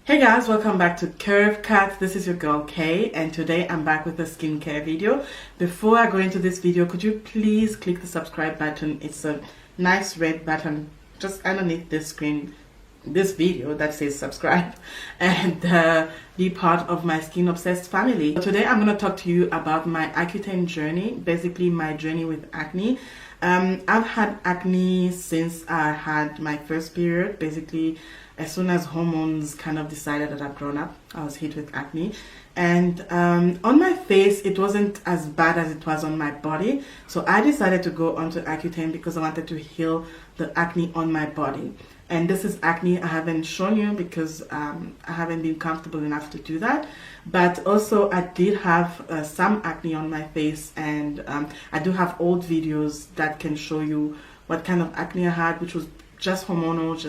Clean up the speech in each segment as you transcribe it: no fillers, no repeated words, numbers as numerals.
Hey guys, welcome back to Curve Cut. This is your girl Kay, and today I'm back with a skincare video. Before I go into this video, could you please click the subscribe button? It's a nice red button just underneath this screen, this video that says subscribe, and be part of my skin obsessed family. Today I'm going to talk to you about my Accutane journey, basically my journey with acne. I've had acne since I had my first period. Basically, as soon as hormones kind of decided that I've grown up, I was hit with acne. And on my face, it wasn't as bad as it was on my body. So I decided to go onto Accutane because I wanted to heal the acne on my body. And this is acne I haven't shown you because I haven't been comfortable enough to do that. But also I did have some acne on my face, and I do have old videos that can show you what kind of acne I had, which was just hormonal,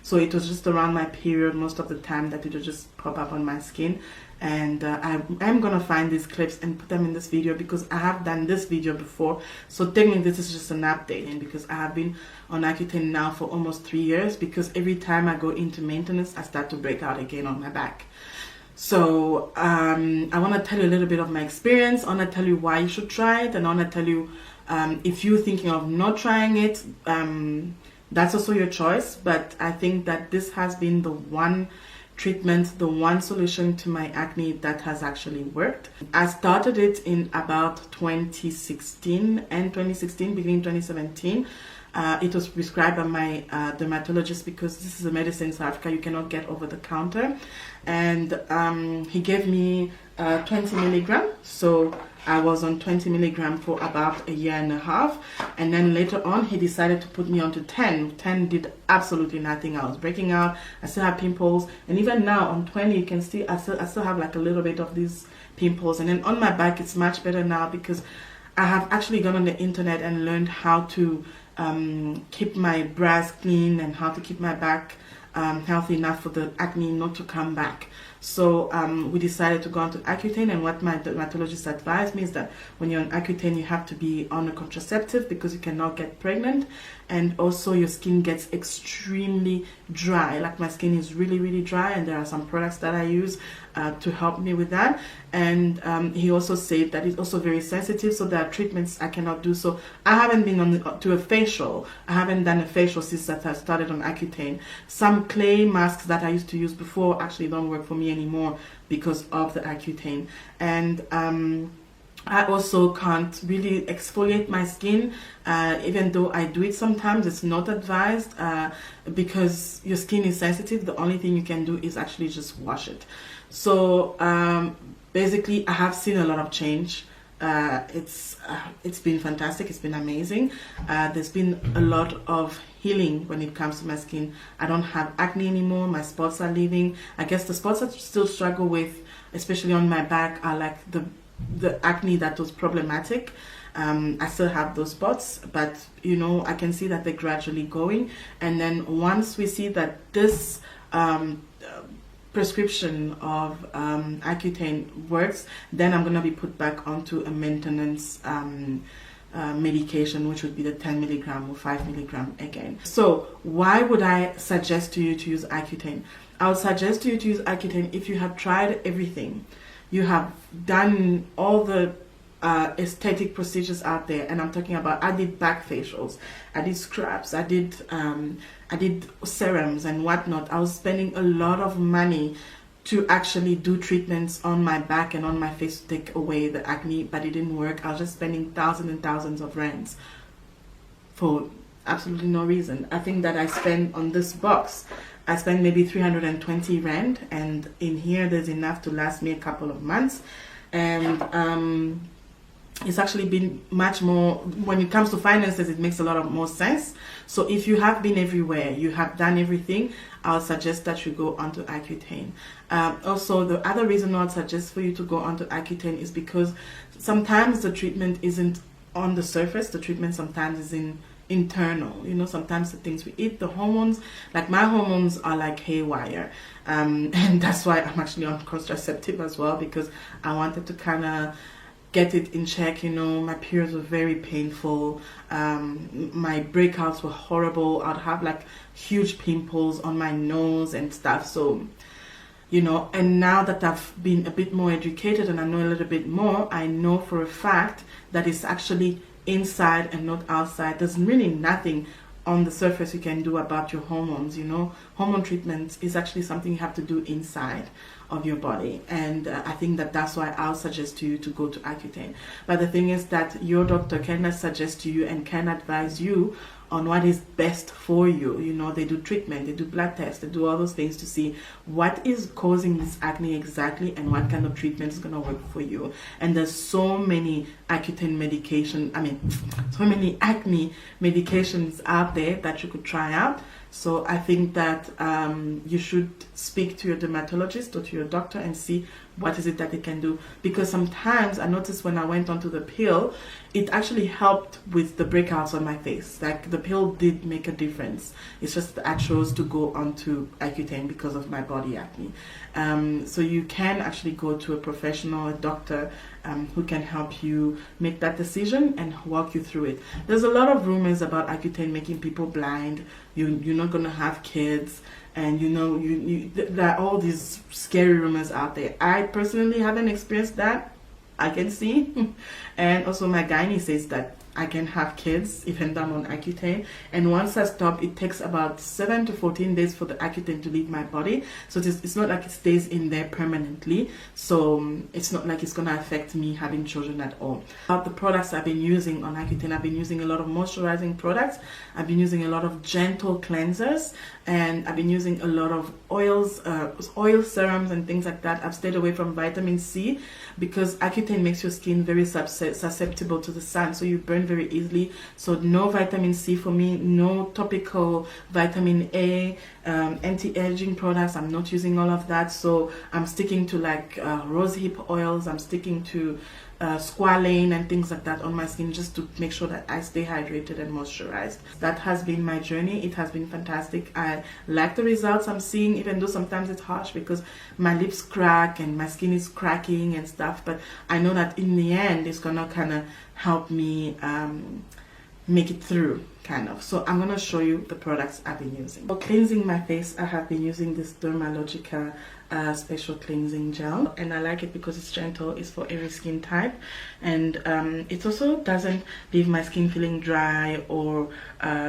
so it was just around my period most of the time that it would just pop up on my skin. And I'm gonna find these clips and put them in this video because I have done this video before. So technically this is just an updating because I have been on Accutane now for almost 3 years, because every time I go into maintenance I start to break out again on my back. So I want to tell you a little bit of my experience. I want to tell you why you should try it, and I want to tell you if you're thinking of not trying it, that's also your choice. But I think that this has been the one treatment, the one solution to my acne that has actually worked. I started it in about 2016 and 2016, beginning 2017. It was prescribed by my dermatologist because this is a medicine in South Africa you cannot get over the counter. And he gave me 20 milligram. So I was on 20 milligram for about a year and a half. And then later on, he decided to put me onto 10. 10 did absolutely nothing. I was breaking out. I still have pimples. And even now on 20, you can see I still have like a little bit of these pimples. And then on my back, it's much better now because I have actually gone on the internet and learned how to keep my brows clean and how to keep my back healthy enough for the acne not to come back. So we decided to go on to Accutane, and what my dermatologist advised me is that when you're on Accutane, you have to be on a contraceptive because you cannot get pregnant, and also your skin gets extremely dry. Like my skin is really, really dry, and there are some products that I use to help me with that. And he also said that it's also very sensitive, so there are treatments I cannot do. So I haven't been to a facial. I haven't done a facial since that I started on Accutane. Some clay masks that I used to use before actually don't work for me anymore because of the Accutane. And I also can't really exfoliate my skin, even though I do it sometimes. It's not advised because your skin is sensitive. The only thing you can do is actually just wash it. So basically I have seen a lot of change. It's been fantastic. It's been amazing. There's been a lot of healing when it comes to my skin. I don't have acne anymore. My spots are leaving. I guess the spots I still struggle with, especially on my back, are like the acne that was problematic. I still have those spots, but you know, I can see that they're gradually going. And then once we see that this prescription of Accutane works, then I'm going to be put back onto a maintenance medication, which would be the 10 milligram or 5 milligram again. So why would I suggest to you to use Accutane? I would suggest to you to use Accutane if you have tried everything. You have done all the aesthetic procedures out there, and I'm talking about, I did back facials, I did scrubs, I did serums and whatnot. I was spending a lot of money to actually do treatments on my back and on my face to take away the acne, but it didn't work. I was just spending thousands and thousands of rands for absolutely no reason. I think that I spent on this box, I spent maybe 320 rand, and in here there's enough to last me a couple of months. And it's actually been much more, when it comes to finances, it makes a lot of more sense. So if you have been everywhere, you have done everything, I would suggest that you go onto Accutane. Also, the other reason I would suggest for you to go onto Accutane is because sometimes the treatment isn't on the surface. The treatment sometimes is internal. You know, sometimes the things we eat, the hormones, like my hormones are like haywire. And that's why I'm actually on contraceptive as well, because I wanted to kind of get it in check. You know, my periods were very painful. My breakouts were horrible. I'd have like huge pimples on my nose and stuff. So you know. And now that I've been a bit more educated and I know a little bit more, I know for a fact that it's actually inside and not outside. There's really nothing on the surface you can do about your hormones, you know. Hormone treatment is actually something you have to do inside of your body, and I think that that's why I'll suggest to you to go to Accutane. But the thing is that your doctor cannot suggest to you and can advise you on what is best for you. You know, they do treatment, they do blood tests, they do all those things to see what is causing this acne exactly and what kind of treatment is going to work for you. And there's so many Accutane so many acne medications out there that you could try out. So I think that you should speak to your dermatologist or to your doctor and see what is it that they can do. Because sometimes I noticed when I went onto the pill, it actually helped with the breakouts on my face. Like, the pill did make a difference. It's just that I chose to go onto Accutane because of my body acne. So you can actually go to a professional, a doctor, who can help you make that decision and walk you through it. There's a lot of rumors about Accutane making people blind. You're not going to have kids, and you know, there are all these scary rumors out there. I personally haven't experienced that, I can see. And also my gynae says that I can have kids even though I'm on Accutane, and once I stop, it takes about 7 to 14 days for the Accutane to leave my body. So it's not like it stays in there permanently, so it's not like it's gonna affect me having children at all. About the products I've been using on Accutane, I've been using a lot of moisturizing products, I've been using a lot of gentle cleansers, and I've been using a lot of oils, oil serums and things like that. I've stayed away from vitamin C because Accutane makes your skin very susceptible to the sun, so you burn very easily. So no vitamin C for me, no topical vitamin A, anti-aging products. I'm not using all of that, so I'm sticking to like rosehip oils. I'm sticking to squalane and things like that on my skin, just to make sure that I stay hydrated and moisturized. That has been my journey. It has been fantastic. I like the results I'm seeing, even though sometimes it's harsh because my lips crack and my skin is cracking and stuff, but I know that in the end it's gonna kind of help me make it through, kind of. So I'm gonna show you the products I've been using. For cleansing my face, I have been using this Dermalogica special cleansing gel, and I like it because it's gentle. It's for every skin type, and it also doesn't leave my skin feeling dry or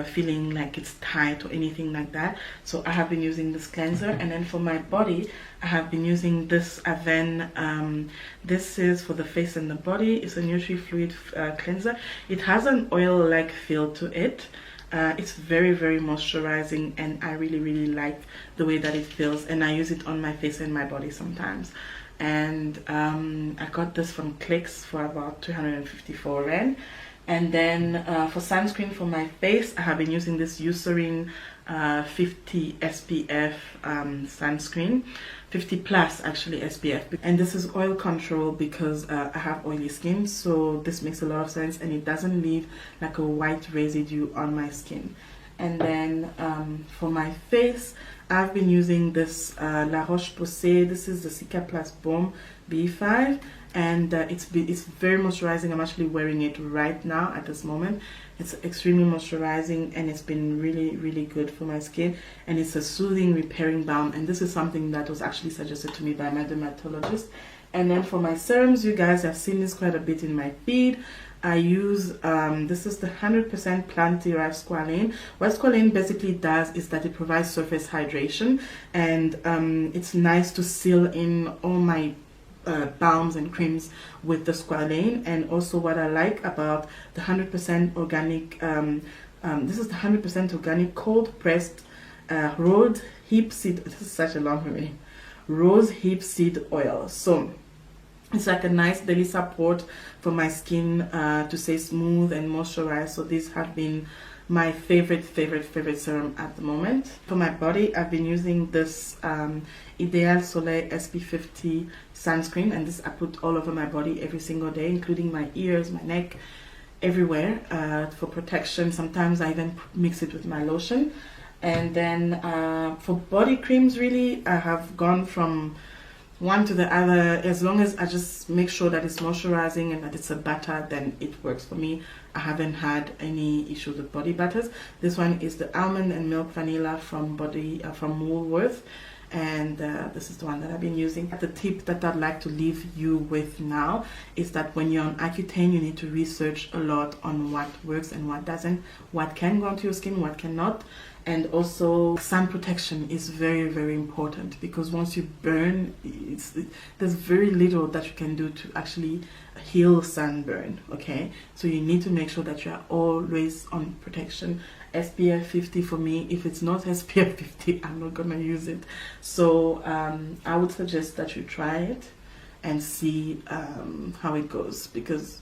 feeling like it's tight or anything like that. So I have been using this cleanser, and then for my body I have been using this Accutane. This is for the face and the body. It's a Nutri-Fluid cleanser. It has an oil-like feel to it. It's very, very moisturizing, and I really like the way that it feels, and I use it on my face and my body sometimes. And I got this from Clicks for about 254 Rand. And then for sunscreen for my face, I have been using this Eucerin 50 SPF sunscreen, 50 plus actually SPF, and this is oil control because I have oily skin, so this makes a lot of sense, and it doesn't leave like a white residue on my skin. And then for my face, I've been using this La Roche-Posay. This is the Cicaplast Balm B5, and it's very moisturizing. I'm actually wearing it right now at this moment. It's extremely moisturizing, and it's been really good for my skin, and it's a soothing, repairing balm, and this is something that was actually suggested to me by my dermatologist. And then for my serums, you guys have seen this quite a bit in my feed. I use this is the 100% plant-derived squalane. What squalane basically does is that it provides surface hydration, and it's nice to seal in all my balms and creams with the squalane. And also what I like about the 100% organic, this is the 100% organic cold pressed rose hip seed, this is such a long name, rose hip seed oil. So it's like a nice daily support for my skin to stay smooth and moisturized. So these have been my favorite serum at the moment. For my body, I've been using this Ideal Soleil SP50 sunscreen, and this I put all over my body every single day, including my ears, my neck, everywhere, for protection. Sometimes I even mix it with my lotion. And then for body creams, really, I have gone from one to the other. As long as I just make sure that it's moisturizing and that it's a butter, then it works for me. I haven't had any issues with body butters. This one is the almond and milk vanilla from Woolworth, and this is the one that I've been using. The tip that I'd like to leave you with now is that when you're on Accutane, you need to research a lot on what works and what doesn't, what can go onto your skin, what cannot. And also sun protection is very, very important, because once you burn, there's very little that you can do to actually heal sunburn. Okay, so you need to make sure that you are always on protection. SPF 50 for me. If it's not SPF 50, I'm not gonna use it. So I would suggest that you try it and see how it goes, because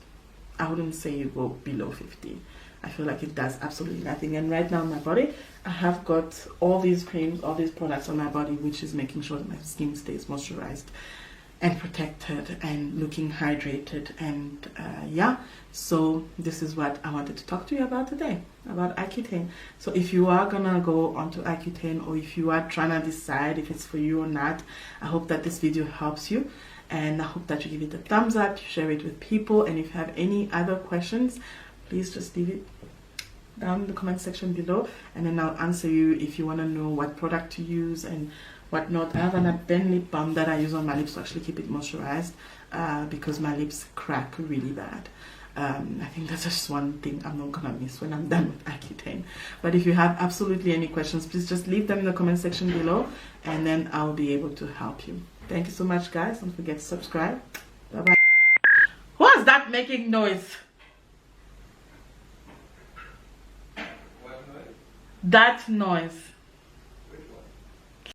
I wouldn't say you go below 50. I feel like it does absolutely nothing. And right now on my body, I have got all these creams, all these products on my body, which is making sure that my skin stays moisturized and protected and looking hydrated. And yeah, so this is what I wanted to talk to you about today, about Accutane. So if you are gonna go onto Accutane, or if you are trying to decide if it's for you or not, I hope that this video helps you, and I hope that you give it a thumbs up, you share it with people, and if you have any other questions, please just leave it down in the comment section below, and then I'll answer you if you want to know what product to use and whatnot. I have an Accutane lip balm that I use on my lips to actually keep it moisturized, because my lips crack really bad. I think that's just one thing I'm not gonna miss when I'm done with Accutane. But if you have absolutely any questions, please just leave them in the comment section below, and then I'll be able to help you. Thank you so much, guys. Don't forget to subscribe. Bye bye. Who is that making noise? That noise.